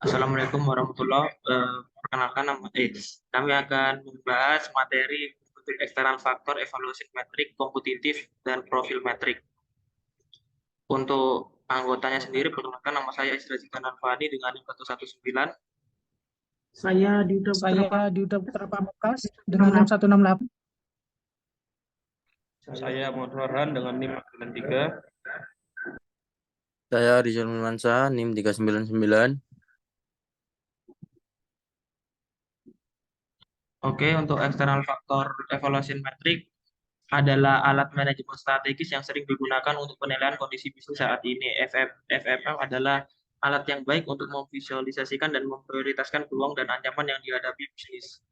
Assalamualaikum warahmatullahi perkenalkan kami akan membahas materi bentuk eksternal faktor, evaluasi metrik, kompetitif, dan profil metrik. Untuk anggotanya sendiri, perkenalkan nama saya Isra Zikan Alfani dengan NIM 119. Saya Diuda Putra Pamungkas dengan NIM 168. Saya Muhammad Farhan dengan NIM 93. Saya Rizal Numansa, NIM 399. Oke, untuk eksternal faktor evaluasi metrik adalah alat manajemen strategis yang sering digunakan untuk penilaian kondisi bisnis saat ini. FFM adalah alat yang baik untuk memvisualisasikan dan memprioritaskan peluang dan ancaman yang dihadapi bisnis.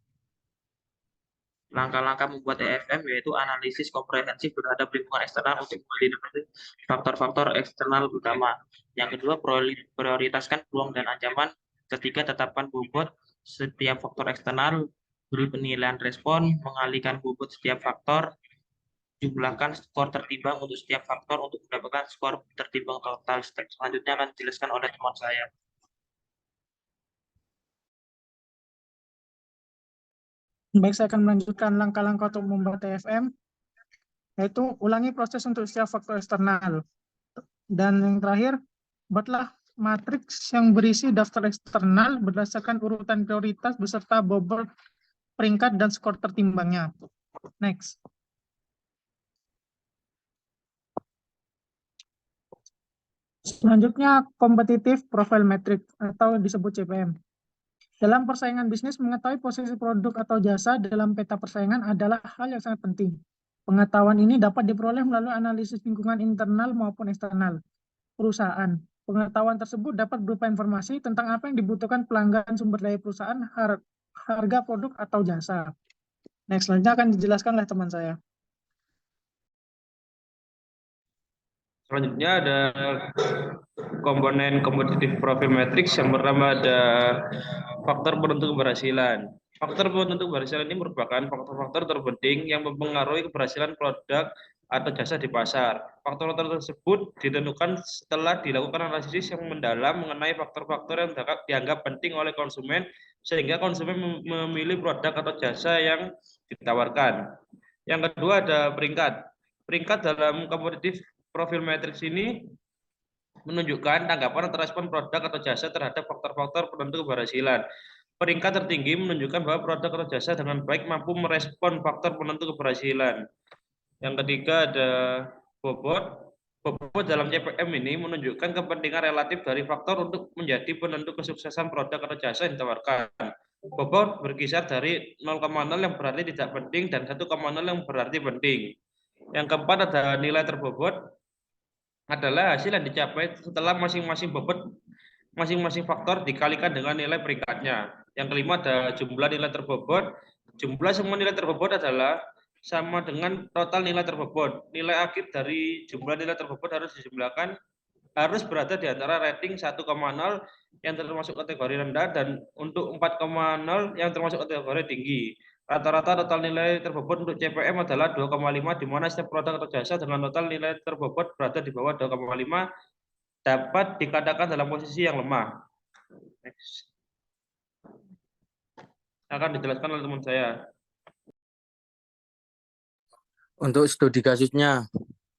Langkah-langkah membuat EFM yaitu analisis komprehensif terhadap lingkungan eksternal untuk mengidentifikasi faktor-faktor eksternal utama. Yang kedua, prioritaskan peluang dan ancaman. Ketiga, tetapkan bobot setiap faktor eksternal, beri penilaian respon, mengalihkan bobot setiap faktor, jumlahkan skor tertimbang untuk setiap faktor untuk mendapatkan skor tertimbang total. Step selanjutnya akan dijelaskan oleh teman saya. Baik, saya akan melanjutkan langkah-langkah untuk membuat TFM, yaitu ulangi proses untuk setiap faktor eksternal. Dan yang terakhir, buatlah matriks yang berisi daftar eksternal berdasarkan urutan prioritas beserta bobot, peringkat, dan skor tertimbangnya. Next. Selanjutnya, kompetitif profile metric atau disebut CPM. Dalam persaingan bisnis, mengetahui posisi produk atau jasa dalam peta persaingan adalah hal yang sangat penting. Pengetahuan ini dapat diperoleh melalui analisis lingkungan internal maupun eksternal perusahaan. Pengetahuan tersebut dapat berupa informasi tentang apa yang dibutuhkan pelanggan, sumber daya perusahaan, harga produk atau jasa. Next, selanjutnya akan dijelaskan oleh teman saya. Selanjutnya ada komponen kompetitif profil matrix. Yang pertama ada faktor penentu keberhasilan. Faktor penentu keberhasilan ini merupakan faktor-faktor terpenting yang mempengaruhi keberhasilan produk atau jasa di pasar. Faktor-faktor tersebut ditentukan setelah dilakukan analisis yang mendalam mengenai faktor-faktor yang dianggap penting oleh konsumen sehingga konsumen memilih produk atau jasa yang ditawarkan. Yang kedua ada peringkat. Peringkat dalam kompetitif profil matrix ini menunjukkan tanggapan atau respon produk atau jasa terhadap faktor-faktor penentu keberhasilan. Peringkat tertinggi menunjukkan bahwa produk atau jasa dengan baik mampu merespon faktor penentu keberhasilan. Yang ketiga ada bobot. Bobot dalam CPM ini menunjukkan kepentingan relatif dari faktor untuk menjadi penentu kesuksesan produk atau jasa yang ditawarkan. Bobot berkisar dari 0,0 yang berarti tidak penting dan 1,0 yang berarti penting. Yang keempat ada nilai terbobot adalah hasil yang dicapai setelah masing-masing faktor dikalikan dengan nilai peringkatnya. Yang kelima ada jumlah nilai terbobot. Jumlah semua nilai terbobot adalah sama dengan total nilai terbobot. Nilai akhir dari jumlah nilai terbobot harus dijumlahkan, harus berada di antara rating 1,0 yang termasuk kategori rendah dan untuk 4,0 yang termasuk kategori tinggi. Rata-rata total nilai terbobot untuk CPM adalah 2,5, di mana setiap produk atau jasa dengan total nilai terbobot berada di bawah 2,5 dapat dikatakan dalam posisi yang lemah. Next. Akan dijelaskan oleh teman saya. Untuk studi kasusnya,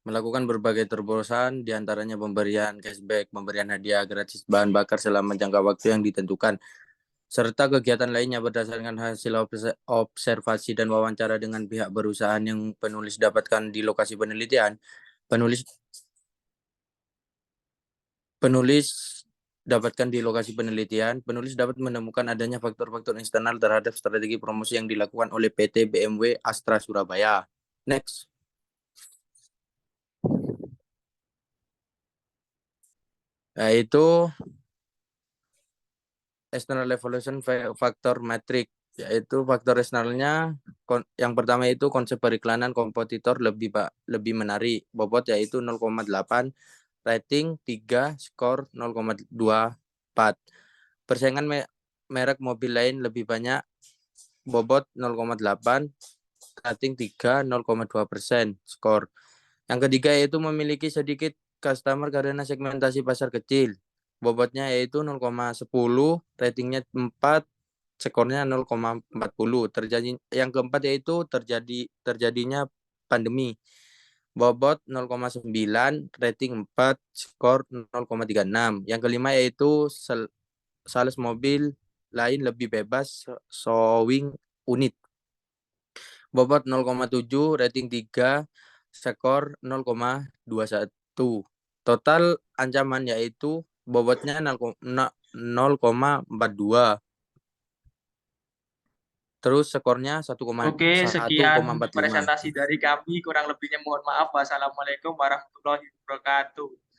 melakukan berbagai terobosan, diantaranya pemberian cashback, pemberian hadiah gratis bahan bakar selama jangka waktu yang ditentukan, serta kegiatan lainnya berdasarkan hasil observasi dan wawancara dengan pihak perusahaan yang penulis dapatkan di lokasi penelitian. Penulis dapat menemukan adanya faktor-faktor eksternal terhadap strategi promosi yang dilakukan oleh PT BMW Astra Surabaya. Next. Yaitu external evaluation factor matrix, yaitu faktor eksternalnya yang pertama itu konsep periklanan kompetitor lebih menarik, bobot yaitu 0,8, rating 3, skor 0,24. Persaingan merek mobil lain lebih banyak, bobot 0,8, rating 3, 0,2%, skor. Yang ketiga yaitu memiliki sedikit customer karena segmentasi pasar kecil, bobotnya yaitu 0,10, ratingnya 4, skornya 0,40. Yang keempat yaitu terjadinya pandemi. Bobot 0,9, rating 4, skor 0,36. Yang kelima yaitu sales mobil lain lebih bebas showing unit. Bobot 0,7, rating 3, skor 0,21. Total ancaman yaitu bobotnya 0,42. Terus skornya Oke, sekian 1,45. presentasi dari kami. Kurang lebihnya mohon maaf. Wassalamualaikum warahmatullahi wabarakatuh.